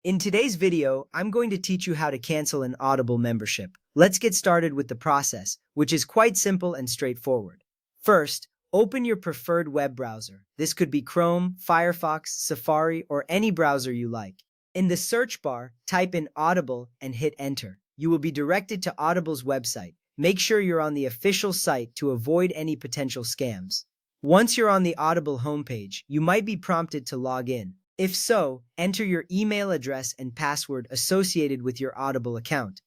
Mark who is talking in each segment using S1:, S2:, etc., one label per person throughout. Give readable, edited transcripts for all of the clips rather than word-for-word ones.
S1: In today's video, I'm going to teach you how to cancel an Audible membership. Let's get started with the process, which is quite simple and straightforward. First, open your preferred web browser. This could be Chrome, Firefox, Safari, or any browser you like. In the search bar, type in Audible and hit enter. You will be directed to Audible's website. Make sure you're on the official site to avoid any potential scams. Once you're on the Audible homepage, you might be prompted to log in. If so, enter your email address and password associated with your Audible account.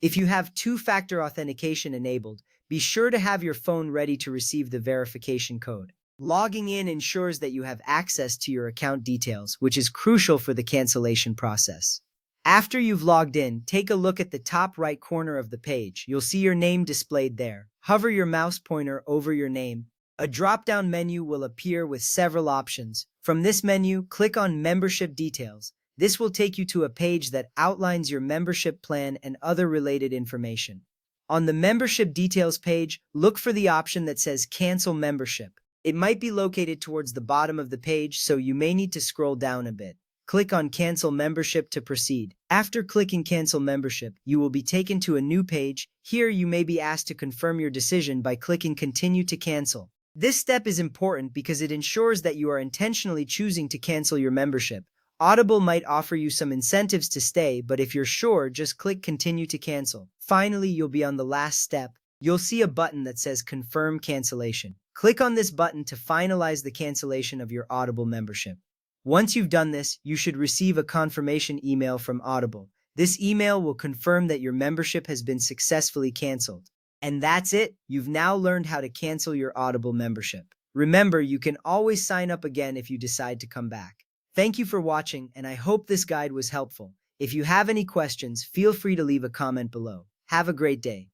S1: If you have two-factor authentication enabled, be sure to have your phone ready to receive the verification code. Logging in ensures that you have access to your account details, which is crucial for the cancellation process. After you've logged in, take a look at the top right corner of the page. You'll see your name displayed there. Hover your mouse pointer over your name. A drop-down menu will appear with several options. From this menu, click on Membership Details. This will take you to a page that outlines your membership plan and other related information. On the Membership Details page, look for the option that says Cancel Membership. It might be located towards the bottom of the page, so you may need to scroll down a bit. Click on Cancel Membership to proceed. After clicking Cancel Membership, you will be taken to a new page. Here, you may be asked to confirm your decision by clicking Continue to Cancel. This step is important because it ensures that you are intentionally choosing to cancel your membership. Audible might offer you some incentives to stay, but if you're sure, just click Continue to Cancel. Finally, you'll be on the last step. You'll see a button that says Confirm Cancellation. Click on this button to finalize the cancellation of your Audible membership. Once you've done this, you should receive a confirmation email from Audible. This email will confirm that your membership has been successfully canceled. And that's it. You've now learned how to cancel your Audible membership. Remember, you can always sign up again if you decide to come back. Thank you for watching, and I hope this guide was helpful. If you have any questions, feel free to leave a comment below. Have a great day.